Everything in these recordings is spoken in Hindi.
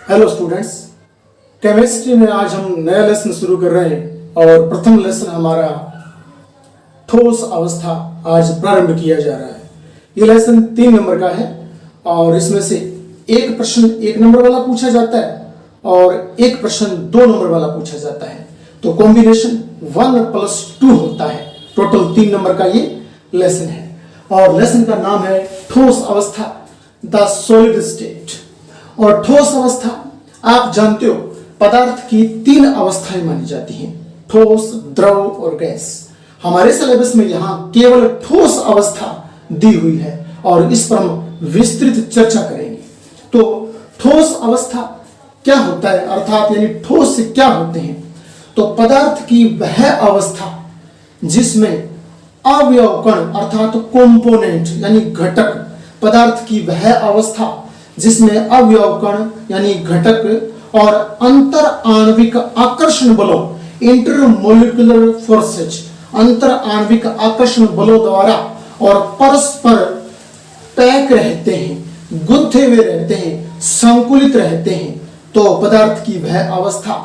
हेलो स्टूडेंट्स, केमिस्ट्री में आज हम नया लेसन शुरू कर रहे हैं और प्रथम लेसन हमारा ठोस अवस्था आज प्रारंभ किया जा रहा है। ये लेसन 3 नंबर का है और इसमें से एक प्रश्न 1 नंबर वाला पूछा जाता है और एक प्रश्न 2 नंबर वाला पूछा जाता है। तो कॉम्बिनेशन 1+2 होता है। टोटल 3 नंबर का ये लेसन है और लेसन का नाम है ठोस अवस्था, द सॉलिड स्टेट। और ठोस अवस्था आप जानते हो पदार्थ की 3 अवस्थाएं मानी जाती हैं, ठोस, द्रव और गैस। हमारे सिलेबस में यहाँ केवल ठोस अवस्था दी हुई है और इस पर हम विस्तृत चर्चा करेंगे। तो ठोस अवस्था क्या होता है, अर्थात यानी ठोस से क्या होते हैं? तो पदार्थ की वह अवस्था जिसमें अवयव कण अर्थात कंपोनेंट यानी घटक, पदार्थ की वह अवस्था जिसमें अवयव कण यानी घटक और अंतर आणविक आकर्षण बलों इंटरमोलिकुलर फोर्सेज, अंतर आणविक आकर्षण बलों द्वारा और परस्पर पैक रहते हैं, गुंथे हुए रहते हैं, संकुलित रहते हैं, तो पदार्थ की वह अवस्था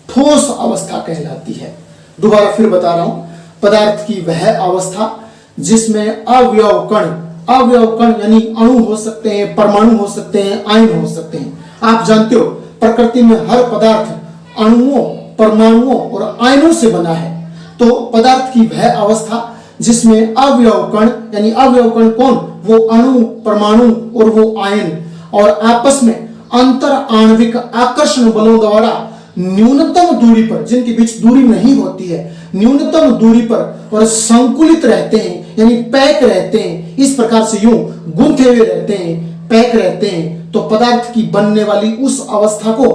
ठोस अवस्था कहलाती है। दोबारा फिर बता रहा हूं, पदार्थ की वह अवस्था जिसमें अवयव कण यानी अणु हो सकते हैं, परमाणु हो सकते हैं, आयन हो सकते हैं। आप जानते हो प्रकृति में हर पदार्थ अणुओं, परमाणुओं और आयनों से बना है। तो पदार्थ की वह अवस्था जिसमें अवयव कण यानी अवयव कण कौन? वो अणु, परमाणु और वो आयन, और आपस में अंतर आणविक आकर्षण बलों द्वारा न्यूनतम दूरी पर, जिनके बीच दूरी नहीं होती है, न्यूनतम दूरी पर और संकुलित रहते हैं यानी पैक रहते हैं। इस प्रकार से यूं गुंथे हुए रहते हैं, पैक रहते हैं, तो पदार्थ की बनने वाली उस अवस्था को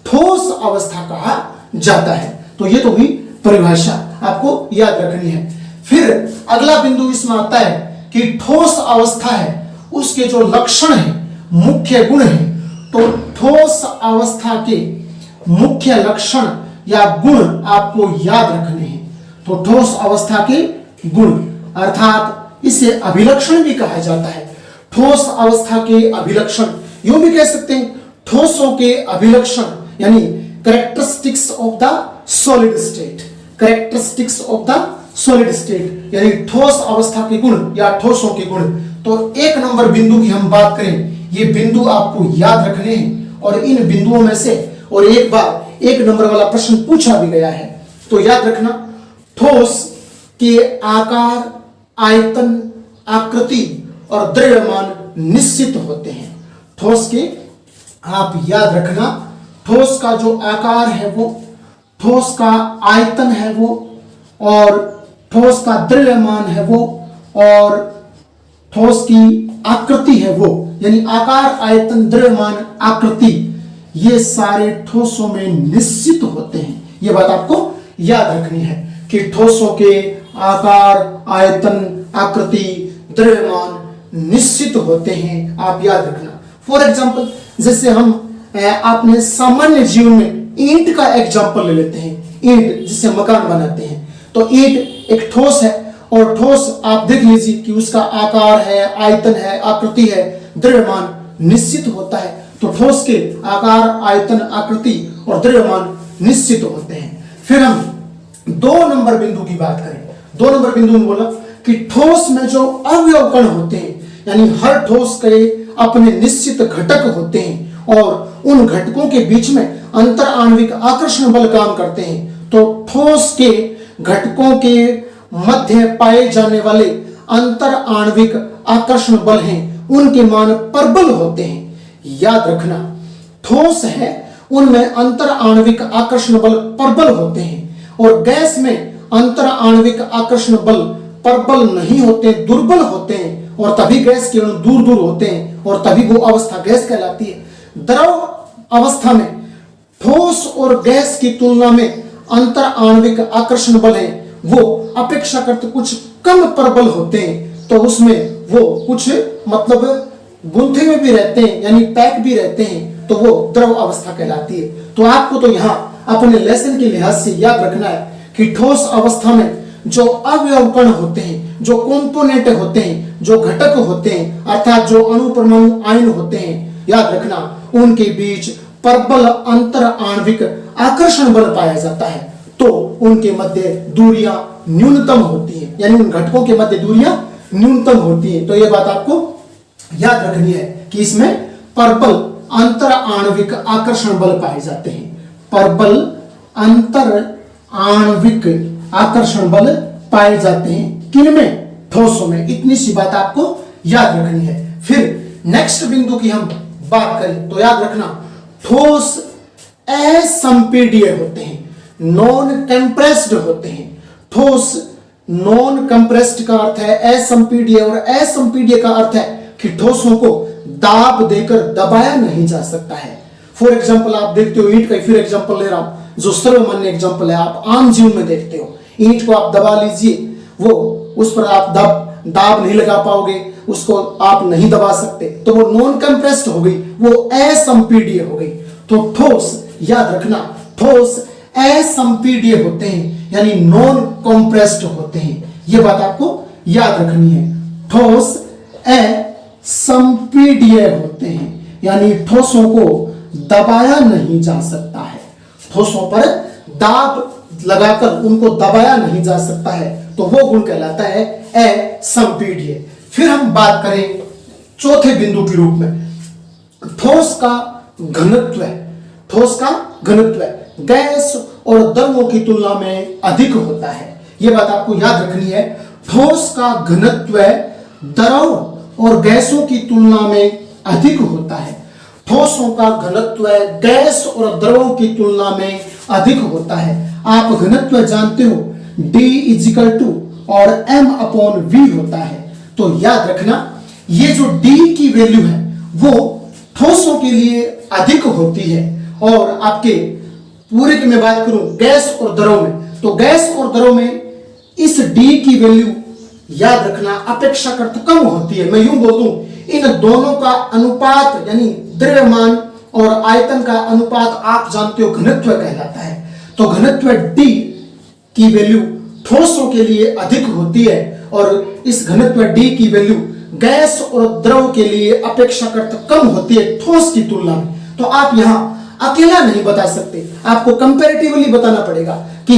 ठोस अवस्था कहा जाता है। तो ये तो हुई परिभाषा, आपको याद रखनी है। फिर अगला बिंदु इसमें आता है कि ठोस अवस्था है उसके जो लक्षण है, मुख्य गुण है। तो ठोस अवस्था के मुख्य लक्षण या गुण आपको याद रखने हैं। तो ठोस अवस्था के गुण अर्थात इसे अभिलक्षण भी कहा जाता है। ठोस अवस्था के अभिलक्षण यूं भी कह सकते हैं, ठोसों के अभिलक्षण यानी characteristics of the solid state, characteristics of the solid state यानी ठोस अवस्था के गुण या ठोसों के गुण। तो 1 नंबर बिंदु की हम बात करें, ये बिंदु आपको याद रखने हैं और इन बिंदुओं में से और एक बार 1 नंबर वाला प्रश्न पूछा भी गया है। तो याद रखना, ठोस के आकार, आयतन, आकृति और द्रव्यमान निश्चित होते हैं। ठोस के आप याद रखना, ठोस का जो आकार है वो, ठोस का आयतन है वो, और ठोस का द्रव्यमान है वो, और ठोस की आकृति है वो, यानी आकार, आयतन, द्रव्यमान, आकृति, ये सारे ठोसों में निश्चित होते हैं। ये बात आपको याद रखनी है कि ठोसों के आकार, आयतन, आकृति, द्रव्यमान निश्चित होते हैं, आप याद रखना। फॉर एग्जाम्पल, जैसे हम आपने सामान्य जीवन में ईंट का एग्जाम्पल ले लेते हैं, ईंट जिससे मकान बनाते हैं। तो ईंट एक ठोस है और ठोस आप देख लीजिए कि उसका आकार है, आयतन है, आकृति है, द्रव्यमान निश्चित होता है। तो ठोस के आकार, आयतन, आकृति और द्रव्यमान निश्चित होते हैं। फिर हम 2 नंबर बिंदु की बात करें। 2 नंबर बिंदु में बोला कि ठोस में जो अवयव कण होते हैं यानी हर ठोस के अपने निश्चित घटक होते हैं और उन घटकों के बीच में अंतर आणविक आकर्षण बल काम करते हैं। तो ठोस के घटकों के मध्य पाए जाने वाले अंतर आणविक आकर्षण बल हैं, उनके मान परबल होते हैं। याद रखना, ठोस है उनमें अंतर आणविक आकर्षण बल परबल होते हैं और गैस में अंतर आणविक आकर्षण बल परबल नहीं होते, दुर्बल होते हैं, और तभी गैस के अणु दूर दूर होते हैं और तभी वो अवस्था गैस कहलाती है। द्रव अवस्था में ठोस और गैस की तुलना में अंतर आणविक आकर्षण बल है वो अपेक्षाकृत कुछ कम प्रबल होते हैं। तो उसमें वो कुछ मतलब गुंथे में भी रहते हैं यानी पैक भी रहते हैं, तो वो द्रव अवस्था कहलाती है। तो आपको तो यहाँ अपने लेसन के लिहाज से याद रखना है कि ठोस अवस्था में जो अवयव कण होते हैं, जो कंपोनेंट होते हैं, जो घटक होते हैं, अर्थात जो अणु, परमाणु, आयन होते हैं, याद रखना उनके बीच प्रबल अंतर आणविक आकर्षण बल पाया जाता है तो उनके मध्य दूरियां न्यूनतम होती हैं, यानी उन घटकों के मध्य दूरियां न्यूनतम होती हैं। तो यह बात आपको याद रखनी है कि इसमें प्रबल अंतर आणविक आकर्षण बल पाए जाते हैं। प्रबल अंतर आणविक आकर्षण बल पाए जाते हैं किनमें? ठोसों में। इतनी सी बात आपको याद रखनी है। फिर नेक्स्ट बिंदु की हम बात करें तो याद रखना, ठोस असंपीड्य होते हैं, नॉन कंप्रेस्ड होते हैं। ठोस नॉन कंप्रेस्ड का अर्थ है असंपीड्य, और असंपीड्य का अर्थ है कि ठोसों को दाब देकर दबाया नहीं जा सकता है। फॉर एग्जाम्पल आप देखते हो ईंट का, फिर एग्जाम्पल ले रहा हूं जो सर्वमान्य एग्जाम्पल है, आप आम जीवन में देखते हो ईंट को आप दबा लीजिए, वो उस पर आप दाब नहीं लगा पाओगे, उसको आप नहीं दबा सकते, तो वो नॉन कंप्रेस्ड हो गई, वो असंपीड्य हो गई। तो ठोस याद रखना, ठोस असंपीड्य होते हैं यानी नॉन कंप्रेस्ड होते हैं, ये बात आपको याद रखनी है। ठोस असंपीड्य होते हैं यानी ठोसों को दबाया नहीं जा सकता है, ठोसों पर दाब लगाकर उनको दबाया नहीं जा सकता है, तो वो गुण कहलाता है असंपीड्य। फिर हम बात करें चौथे बिंदु के रूप में, ठोस का घनत्व। ठोस का घनत्व गैस और द्रवों की तुलना में अधिक होता है, यह बात आपको याद रखनी है। ठोस का घनत्व द्रव और गैसों की तुलना में अधिक होता है। ठोसों का घनत्व गैस और द्रवों की तुलना में अधिक होता है। आप घनत्व जानते हो, D इजिकल टू और M अपॉन V होता है। तो याद रखना, ये जो D की वैल्यू है वो ठोसों के लिए अधिक होती है, और आपके पूरे की मैं बात करूं गैस और द्रव में, तो गैस और द्रव में इस D की वैल्यू याद रखना अपेक्षाकृत कम होती है। मैं यूं बोल दूं, इन दोनों का अनुपात यानी द्रव्यमान और आयतन का अनुपात आप जानते हो घनत्व कहलाता है। तो घनत्व D की वैल्यू ठोसों के लिए अधिक होती है, और इस घनत्व D की वैल्यू गैस और द्रव के लिए अपेक्षाकृत कम होती है ठोस की तुलना में। तो आप यहां अकेला नहीं बता सकते, आपको कंपैरेटिवली बताना पड़ेगा कि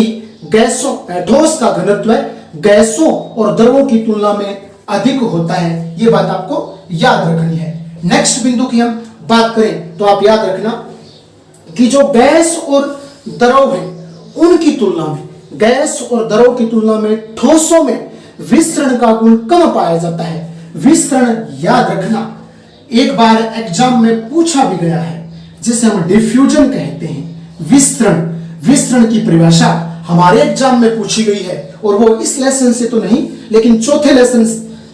गैसों ठोस का घनत्व गैसों और द्रवों की तुलना में अधिक होता है, यह बात आपको याद रखनी है। नेक्स्ट बिंदु की हम बात करें तो आप याद रखना कि जो गैस और द्रव है उनकी तुलना में, गैस और द्रव की तुलना में ठोसों में विस्तरण का गुण कम पाया जाता है। विस्तरण याद रखना, एक बार एग्जाम में पूछा भी गया है, जिसे हम डिफ्यूजन कहते हैं। विस्तरण की परिभाषा हमारे एग्जाम में पूछी गई है, और वो इस लेसन से तो नहीं लेकिन चौथे लेसन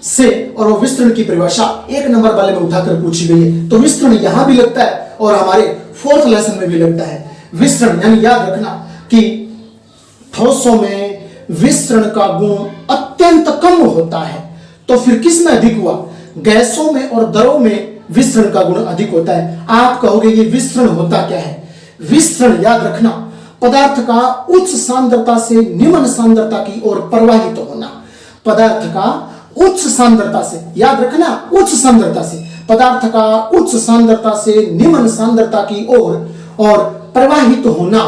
से, और वो विस्तरण की परिभाषा 1 नंबर वाले में उठाकर पूछी गई है। तो विस्तरण यहां भी लगता है और हमारे 4th लेसन में भी लगता है। विस्तरण यानी याद रखना कि ठोसों में विस्तरण का गुण अत्यंत कम होता है। तो फिर किस में अधिक हुआ? गैसों में और द्रव में विस्तरण का गुण अधिक होता है। आप कहोगे ये विस्तरण होता क्या है? विस्तरण याद रखना, पदार्थ का उच्च सांद्रता से निम्न सांद्रता की ओर प्रवाहित होना। पदार्थ का उच्च सांद्रता से, याद रखना, उच्च सांद्रता से, पदार्थ का उच्च सांद्रता से निम्न सांद्रता की ओर और प्रवाहित होना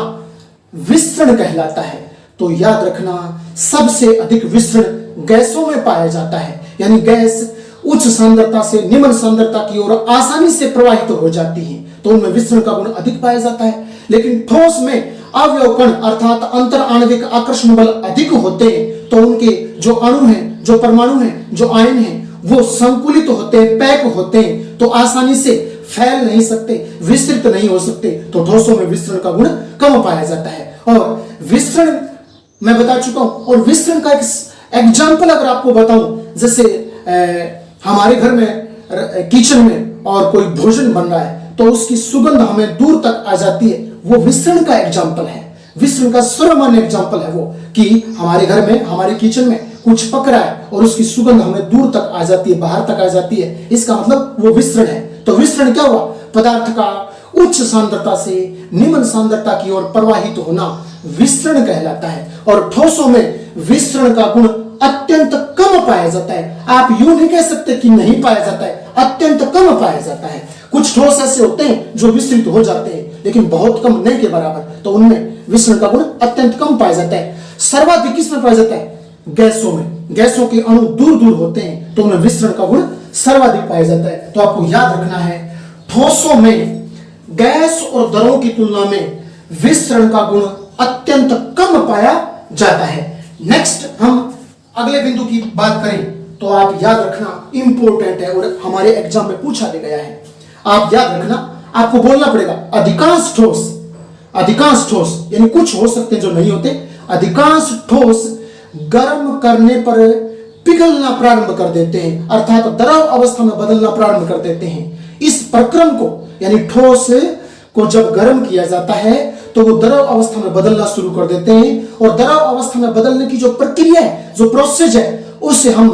विस्तरण कहलाता है। तो याद रखना, सबसे अधिक विस्तरण गैसों में पाया जाता है, यानी गैस उच्च सांद्रता से निम्न सांद्रता की ओर आसानी से प्रवाहित हो जाती है, तो उनमें विस्तरण का गुण अधिक पाया जाता है। लेकिन ठोस में अवयवकण अर्थात अंतर आणविक आकर्षण बल अधिक होते हैं, तो उनके जो अणु हैं, जो परमाणु हैं, जो आयन हैं, वो संकुलित होते हैं, पैक होते हैं, तो आसानी से फैल नहीं सकते, विस्तृत नहीं हो सकते। तो ठोसों में विस्तरण का गुण कम पाया जाता है। और विस्तरण मैं बता चुका हूं, और विस्तरण का एक एग्जाम्पल अगर आपको बताऊं, जैसे हमारे घर में किचन में और कोई भोजन बन रहा है तो उसकी सुगंध हमें दूर तक आ जाती है, वो विस्तरण का एग्जाम्पल है। विस्तरण का सर्वमान्य एग्जाम्पल है वो कि हमारे घर में, हमारे किचन में कुछ पक रहा है और उसकी सुगंध हमें दूर तक आ जाती है, बाहर तक आ जाती है, इसका मतलब वो विस्तरण है। तो विस्तरण क्या हुआ? पदार्थ का उच्च सांद्रता से निम्न सांद्रता की ओर प्रवाहित होना विस्तरण कहलाता है। और ठोसों में विस्तरण का गुण अत्यंत कम पाया जाता है। आप यूं नहीं कह सकते कि नहीं पाया जाता है, अत्यंत कम पाया जाता है। कुछ ठोस ऐसे होते हैं जो विस्तृत हो जाते हैं, लेकिन बहुत कम, न के बराबर, तो उनमें विसरण का गुण अत्यंत कम पाया जाता है। सर्वाधिक किसमें पाया जाता है? गैसों में। गैसों के अणु दूर दूर होते हैं तो उनमें विसरण का गुण सर्वाधिक पाया जाता है। तो आपको याद रखना है, ठोसों में गैस और द्रवों की तुलना में विसरण का गुण अत्यंत कम पाया जाता है। नेक्स्ट हम अगले बिंदु की बात करें तो आप याद रखना, इंपॉर्टेंट है और हमारे एग्जाम में पूछा भी गया है। आप याद रखना, आपको बोलना पड़ेगा अधिकांश ठोस, अधिकांश ठोस यानी कुछ हो सकते हैं जो नहीं होते, अधिकांश ठोस गर्म करने पर पिघलना प्रारंभ कर देते हैं, अर्थात द्रव अवस्था में बदलना प्रारंभ कर देते हैं। इस प्रक्रम को यानी ठोस को जब गर्म किया जाता है तो वो द्रव अवस्था में बदलना शुरू कर देते हैं, और द्रव अवस्था में बदलने की जो प्रक्रिया है, जो प्रोसेस है, उसे हम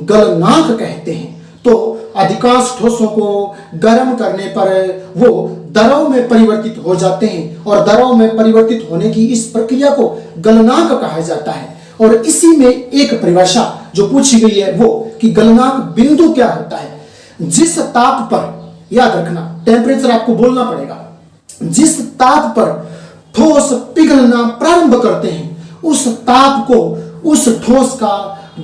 गलनांक कहते हैं। तो अधिकांश ठोसों को गर्म करने पर वो द्रव में परिवर्तित हो जाते हैं, और द्रव में परिवर्तित होने की इस प्रक्रिया को गलनांक कहा जाता है। और इसी में एक परिभाषा जो पूछी गई है वो कि गलनांक बिंदु क्या होता है? जिस ताप पर, याद रखना टेम्परेचर आपको बोलना पड़ेगा, जिस ताप पर ठोस पिघलना प्रारंभ करते हैं उस ताप को उस ठोस का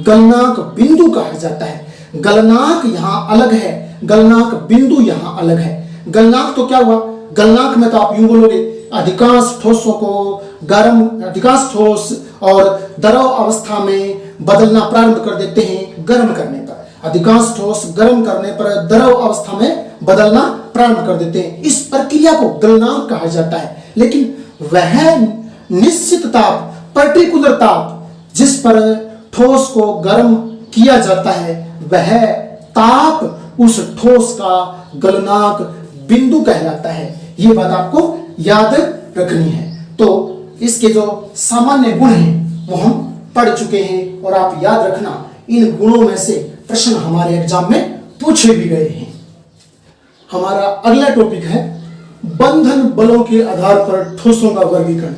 गलनांक बिंदु कहा जाता है। गलनांक यहां अलग है, गलनांक बिंदु यहां अलग है। गलनांक तो क्या हुआ? गलनांक में तो आप यूं बोलोगे अधिकांश ठोसों को गर्म, अधिकांश ठोस और द्रव अवस्था में बदलना प्रारंभ कर देते हैं गर्म करने पर। अधिकांश ठोस गर्म करने पर द्रव अवस्था में बदलना प्रारंभ कर देते हैं। इस प्रक्रिया को गलनांक कहा जाता है। लेकिन वह निश्चित ताप, पर्टिकुलर ताप जिस पर ठोस को गर्म किया जाता है, वह ताप उस ठोस का गलनांक बिंदु कहलाता है। यह बात आपको याद रखनी है। तो इसके जो सामान्य गुण हैं वो हम पढ़ चुके हैं, और आप याद रखना इन गुणों में से प्रश्न हमारे एग्जाम में पूछे भी गए हैं। हमारा अगला टॉपिक है बंधन बलों के आधार पर ठोसों का वर्गीकरण,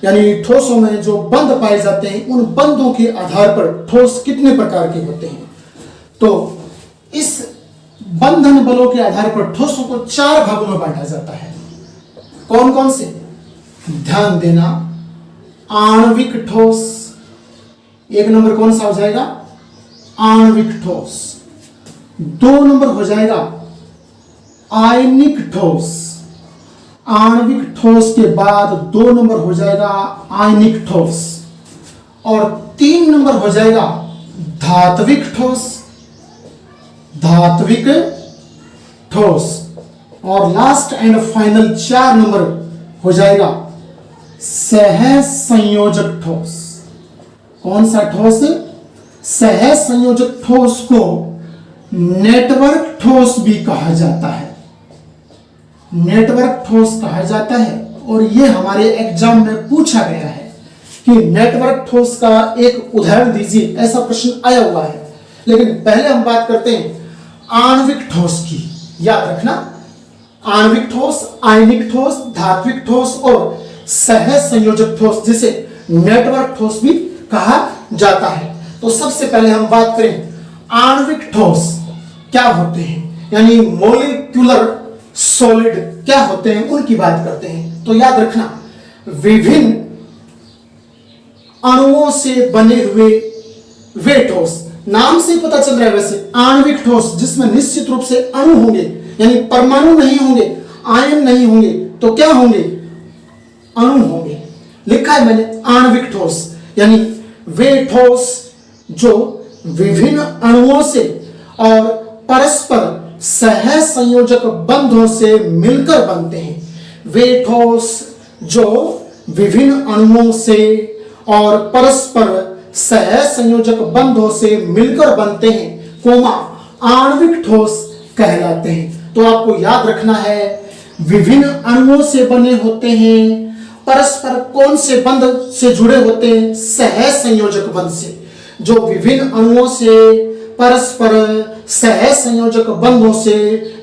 यानी ठोसों में जो बंध पाए जाते हैं उन बंधों के आधार पर ठोस कितने प्रकार के होते हैं। तो इस बंधन बलों के आधार पर ठोसों को 4 भागों में बांटा जाता है। कौन कौन से? ध्यान देना, आणविक ठोस, एक नंबर कौन सा हो जाएगा? आणविक ठोस। 2 नंबर हो जाएगा आयनिक ठोस। आणविक ठोस के बाद 2 नंबर हो जाएगा आयनिक ठोस, और 3 नंबर हो जाएगा धात्विक ठोस, धात्विक ठोस, और लास्ट एंड फाइनल 4 नंबर हो जाएगा सहसंयोजक ठोस। कौन सा ठोस? सहसंयोजक ठोस को नेटवर्क ठोस भी कहा जाता है, नेटवर्क ठोस कहा जाता है। और यह हमारे एग्जाम में पूछा गया है कि नेटवर्क ठोस का एक उदाहरण दीजिए, ऐसा प्रश्न आया हुआ है। लेकिन पहले हम बात करते हैं आणविक ठोस की। याद रखना, आणविक ठोस, आयनिक ठोस, धात्विक ठोस और सहसंयोजक ठोस, जिसे नेटवर्क ठोस भी कहा जाता है। तो सबसे पहले हम बात करें आणविक ठोस क्या होते हैं, यानी मोलिक्यूलर सॉलिड क्या होते हैं, उनकी बात करते हैं। तो याद रखना, विभिन्न अणुओं से बने हुए वे ठोस, नाम से पता चल रहा है वैसे आणविक ठोस, जिसमें निश्चित रूप से अणु होंगे, यानी परमाणु नहीं होंगे, आयन नहीं होंगे, तो क्या होंगे? अणु होंगे। लिखा है मैंने आणविक ठोस, यानी वे ठोस जो विभिन्न अणुओं से और परस्पर सहसंयोजक बंधों से मिलकर बनते हैं। वे ठोस जो विभिन्न अणुओं से और परस्पर सहसंयोजक बंधों से मिलकर बनते हैं, कोमा आणविक ठोस कहलाते हैं। तो आपको याद रखना है, विभिन्न अणुओं से बने होते हैं, परस्पर कौन से बंध से जुड़े होते हैं? सहसंयोजक बंध से। जो विभिन्न अणुओं से परस्पर सहसंयोजक बंधों से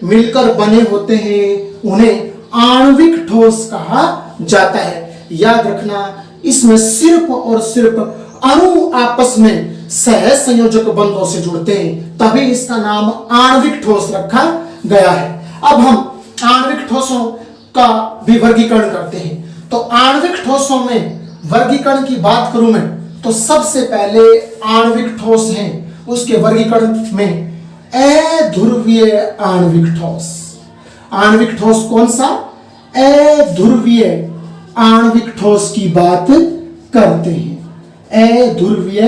मिलकर बने होते हैं, उन्हें आणविक ठोस कहा जाता है। याद रखना, इसमें सिर्फ और सिर्फ अणु आपस में सहसंयोजक बंधों से जुड़ते हैं, तभी इसका नाम आणविक ठोस रखा गया है। अब हम आणविक ठोसों का भी वर्गीकरण करते हैं। तो आणविक ठोसों में वर्गीकरण की बात करूं मैं तो सबसे पहले आणविक ठोस हैं, उसके वर्गीकरण में अध्रुवीय आणविक ठोस। आणविक ठोस कौन सा? अध्रुवीय आणविक ठोस की बात करते हैं। अध्रुवीय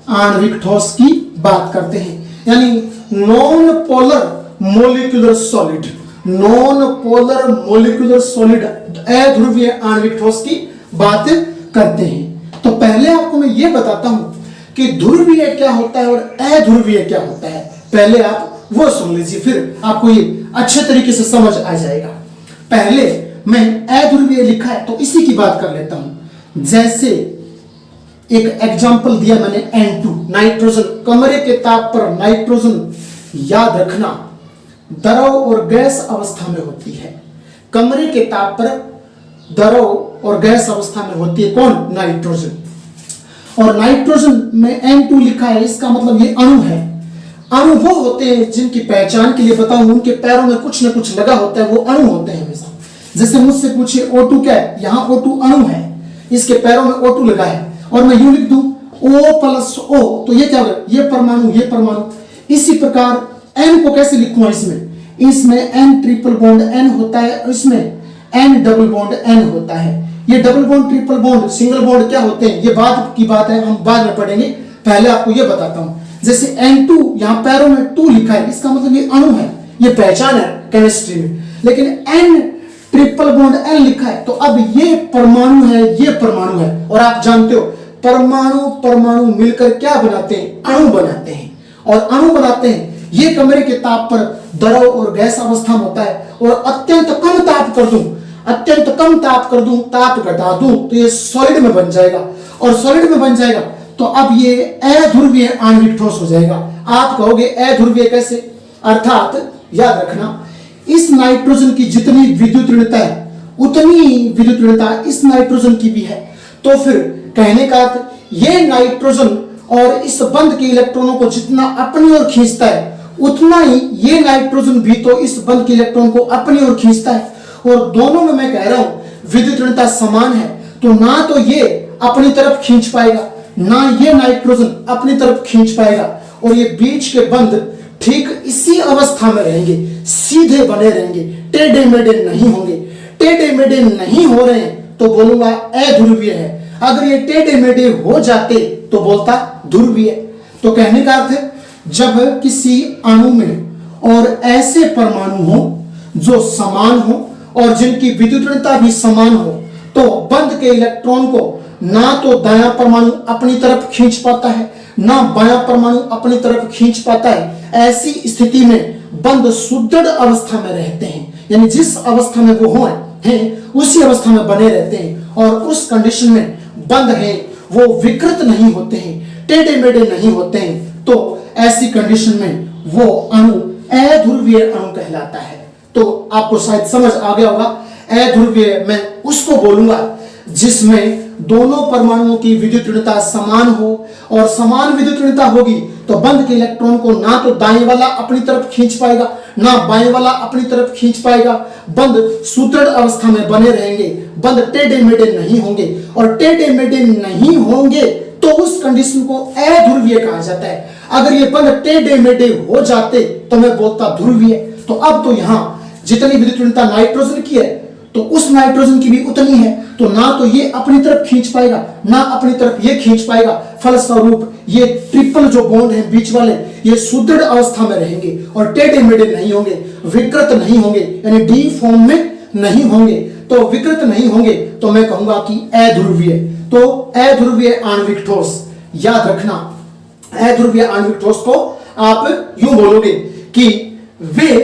आणविक ठोस की बात करते हैं, यानी non polar molecular solid, non polar molecular solid अध्रुवीय आणविक ठोस की बात करते हैं। तो पहले आपको मैं ये बताता हूं कि ध्रुवीय क्या होता है और अध्रुवीय क्या होता है। पहले आप वो सुन लीजिए, फिर आपको ये अच्छे तरीके से समझ आ जाएगा। पहले मैं अध्रुवीय लिखा है तो इसी की बात कर लेता हूं। जैसे एक एग्जांपल दिया मैंने N2 नाइट्रोजन, कमरे के ताप पर नाइट्रोजन, याद रखना द्रव और गैस अवस्था में होती है। कमरे के ताप पर द्रव और गैस अवस्था में होती है कौन? नाइट्रोजन। और नाइट्रोजन में N2 लिखा है, इसका मतलब ये अणु है। अणु वो होते हैं जिनकी पहचान के लिए बताऊं, उनके पैरों में कुछ न कुछ लगा होता है, वो अणु होते हैं हमेशा। जैसे मुझसे पूछिए O2 क्या है, यहाँ O2 अणु है, इसके पैरों में O2 लगा है, और मैं यूं लिख दूं O+O, तो ये क्या होगा? ये परमाणु, ये परमाणु। इसी प्रकार N को कैसे लिखूंगा? इसमें N ट्रिपल बॉन्ड N होता है, इसमें N डबल बॉन्ड N होता है। ये double bond, triple bond, single bond क्या होते हैं, ये बाद की बात है, हम बाद में पढ़ेंगे। पहले आपको ये बताता हूं। जैसे N2 यहाँ पैरों में 2 लिखा है, इसका मतलब ये अणु है, ये पहचान है केमिस्ट्री में। लेकिन N ट्रिपल बॉन्ड N लिखा है, तो अब ये परमाणु है, ये परमाणु है। और आप जानते हो परमाणु परमाणु मिलकर क्या बनाते हैं? अणु बनाते हैं। और अणु बनाते हैं, ये कमरे के ताप पर द्रव और गैस अवस्था में होता है। और अत्यंत कम ताप कर दूं, अत्यंत कम ताप कर दूं, ताप घटा दूं, तो ये सॉलिड में बन जाएगा। और सॉलिड में बन जाएगा तो अब ये अध्रुवीय आणविक ठोस हो जाएगा। आप कहोगे अध्रुवीय कैसे? अर्थात याद रखना, इस नाइट्रोजन की जितनी विद्युत ऋणता है उतनी विद्युत ऋणता इस नाइट्रोजन की भी है। तो फिर कहने का अर्थ, ये नाइट्रोजन और इस बंध के इलेक्ट्रॉनों को जितना अपनी ओर खींचता है, उतना ही ये नाइट्रोजन भी तो इस बंध के इलेक्ट्रॉन को अपनी ओर खींचता है। और दोनों में मैं कह रहा हूं विद्युत ऋणता समान है, तो ना तो ये अपनी तरफ खींच पाएगा, ना ये नाइट्रोजन अपनी तरफ खींच पाएगा। और ये बीच के बंध ठीक इसी अवस्था में रहेंगे, सीधे बने रहेंगे, टेढ़े मेढ़े नहीं होंगे। टेढ़े मेढ़े नहीं हो रहे हैं तो बोलूंगा अध्रुवीय है। अगर ये टेढ़े मेढ़े हो जाते तो बोलता ध्रुवीय। तो कहने का अर्थ है, जब किसी अणु में और ऐसे परमाणु हो जो समान हो और जिनकी विद्युत ऋणता भी समान हो, तो बंध के इलेक्ट्रॉन को ना तो दायां परमाणु अपनी तरफ खींच पाता है, ना बायां परमाणु अपनी तरफ खींच पाता है। ऐसी स्थिति में बंध सुदृढ़ अवस्था में रहते हैं, यानी जिस अवस्था में वो हैं उसी अवस्था में बने रहते हैं। और उस कंडीशन में बंध हैं वो विकृत नहीं होते हैं, टेढ़े मेढ़े नहीं होते हैं। तो ऐसी कंडीशन में वो अणु अध्रुवीय अणु कहलाता है। तो आपको शायद समझ आ गया होगा, अध्रुवीय मैं उसको बोलूंगा जिसमें दोनों परमाणुओं की विद्युत ऋणता समान हो। और समान विद्युत ऋणता होगी तो बंध के इलेक्ट्रॉन को ना तो दाएं वाला अपनी तरफ खींच पाएगा, ना बाएं वाला अपनी तरफ खींच पाएगा। बंध सुदृढ़ अवस्था में बने रहेंगे, बंध टेढ़े मेढ़े नहीं होंगे। और टेढ़े मेढ़े नहीं होंगे तो उस कंडीशन को अध्रुवीय कहा जाता है। अगर ये बंध टेढ़े मेढ़े हो जाते तो मैं बोलता ध्रुवीय। तो अब तो यहां जितनी विद्युत ऋणता नाइट्रोजन की है तो उस नाइट्रोजन की भी उतनी है। तो ना तो ये अपनी तरफ खींच पाएगा, ना अपनी तरफ ये खींच पाएगा। फलस्वरूप ये ट्रिपल जो बॉन्ड है बीच वाले, ये सुदृढ़ अवस्था में रहेंगे और टेढ़े मेढ़े नहीं होंगे, विकृत नहीं होंगे, यानी डी फॉर्म में नहीं होंगे। तो विकृत नहीं होंगे तो मैं कहूंगा कि अध्रुवीय। तो अध्रुवीय आणविक ठोस, याद रखना, अध्रुवीय आणविक ठोस को आप यूं बोलोगे कि वे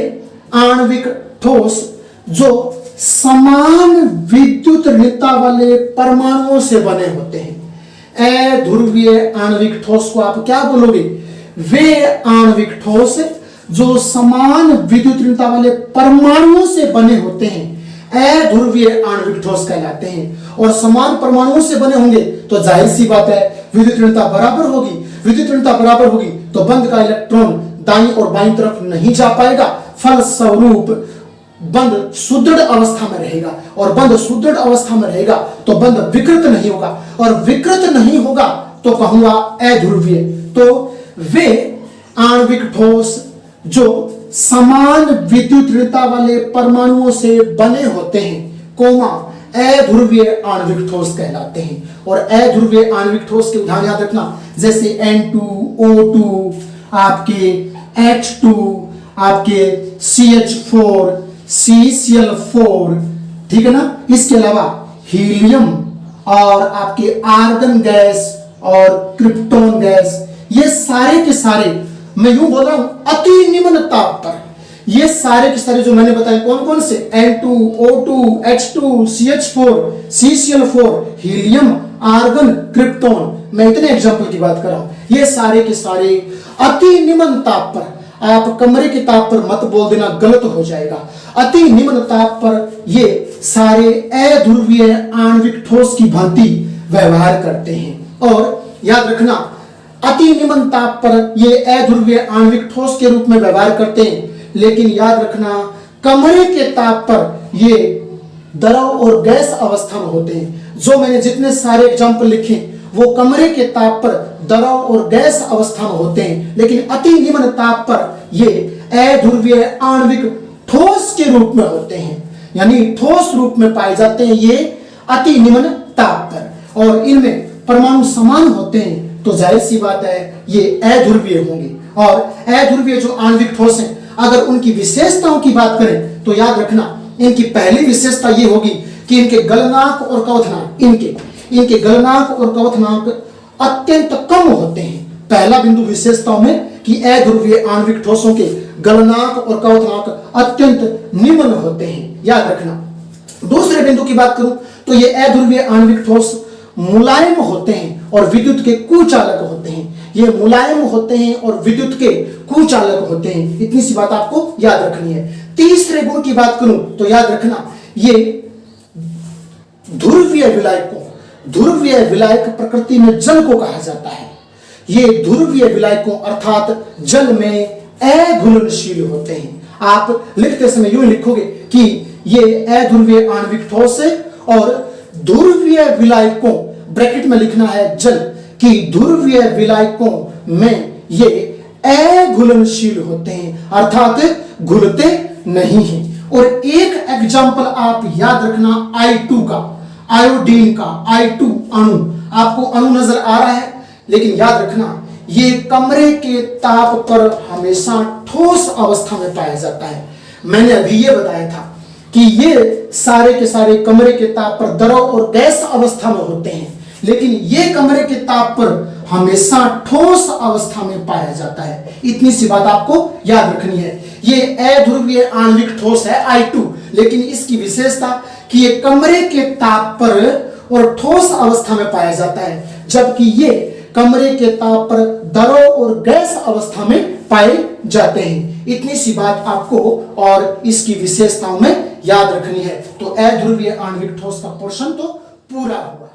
आणविक ठोस जो समान विद्युत ऋणता वाले परमाणुओं से बने होते हैं। अध्रुवीय आणविक ठोस को आप क्या बोलोगे? वे आणविक ठोस जो समान विद्युत ऋणता वाले परमाणुओं से बने होते हैं, अध्रुवीय आणविक ठोस कहलाते हैं। और समान परमाणुओं से बने होंगे तो जाहिर सी बात है विद्युत ऋणता बराबर होगी। विद्युत ऋणता बराबर होगी तो बंध का इलेक्ट्रॉन दाईं और बाईं तरफ नहीं जा पाएगा। फलस्वरूप बंध सुदृढ़ अवस्था में रहेगा, और बंध सुदृढ़ अवस्था में रहेगा तो बंध विकृत नहीं होगा, और विकृत नहीं होगा तो कहूंगा अध्रुवीय। तो वे आणविक ठोस जो समान विद्युतीयता वाले परमाणुओं से बने होते हैं, कोमा अध्रुवीय आणविक ठोस कहलाते हैं। और अध्रुवीय आणविक ठोस के उदाहरण याद रखना, जैसे N2O2, आपके H2, आपके CH4, CCl4, ठीक है ना। इसके अलावा हीलियम और आपके आर्गन गैस और क्रिप्टॉन गैस, ये सारे के सारे, मैं यूं बोल रहा हूं, अति निम्न ताप पर ये सारे के सारे जो मैंने बताए कौन कौन से, N2O2, H2, CH4, CCl4, helium, argon, krypton, मैं इतने एग्जांपल की बात कर रहा हूं। ये सारे के सारे अति निम्न ताप पर, आप कमरे के ताप पर मत बोल देना, गलत हो जाएगा। अति निम्न ताप पर ये सारे अध्रुवीय आणविक ठोस की भांति व्यवहार करते हैं। और याद रखना, अति निम्न ताप पर ये अध्रुवीय आणविक ठोस के रूप में व्यवहार करते हैं, लेकिन याद रखना कमरे के ताप पर ये द्रव और गैस अवस्था में होते हैं। जो मैंने जितने सारे एग्जाम्पल लिखे वो कमरे के ताप पर द्रव और गैस अवस्था में होते हैं, लेकिन अति निम्न ताप पर ये अध्रुवीय आणविक ठोस के रूप में होते हैं, यानी ठोस रूप में पाए जाते हैं ये अति निम्न ताप पर। और इनमें परमाणु समान होते हैं, तो जाहिर सी बात है ये अध्रुवीय होंगे। और अध्रुवीय जो आणविक ठोस हैं, अगर उनकी विशेषताओं की बात करें तो याद रखना, इनकी पहली विशेषता ये होगी कि इनके गलनांक और कवथनांक, इनके गलनांक और कवथनांक अत्यंत कम होते हैं। पहला बिंदु विशेषताओं में कि अध्रुवीय आणविक ठोसों के गलनांक और कवथनांक अत्यंत निम्न होते हैं, याद रखना। दूसरे बिंदु की बात करूं तो ये अध्रुवीय आणविक ठोस मुलायम होते हैं और विद्युत के कुचालक होते हैं। ये मुलायम होते हैं और विद्युत के कुचालक होते हैं, इतनी सी बात आपको याद रखनी है। तीसरे गुण की बात करूं तो याद रखना, ये ध्रुवीय विलायकों, ध्रुवीय विलायक प्रकृति में जल को कहा जाता है। ये ध्रुवीय विलायकों अर्थात जल में अघुलनशील होते हैं। आप लिखते समय यूं लिखोगे कि ये अध्रुवीय आणविक ठोस है, और ध्रुवीय विलायकों ब्रैकेट में लिखना है जल, कि ध्रुवीय विलायकों में ये अघुलनशील होते हैं, अर्थात घुलते नहीं हैं। और एक एग्जाम्पल आप याद रखना I2 का, आयोडीन का I2 अणु, आपको अणु नजर आ रहा है, लेकिन याद रखना ये कमरे के ताप पर हमेशा ठोस अवस्था में पाया जाता है। मैंने अभी ये बताया था कि ये सारे के सारे कमरे के ताप पर द्रव और गैस अवस्था में होते हैं, लेकिन ये कमरे के ताप पर हमेशा ठोस अवस्था में पाया जाता है। इतनी सी बात आपको याद रखनी है। ये अध्रुवीय आणविक ठोस है I2, लेकिन इसकी विशेषता कि ये कमरे के ताप पर और ठोस अवस्था में पाया जाता है, जबकि ये कमरे के ताप पर द्रव और गैस अवस्था में पाए जाते हैं। इतनी सी बात आपको और इसकी विशेषताओं में याद रखनी है। तो अध्रुवीय आणविक ठोस का पोर्शन तो पूरा हुआ।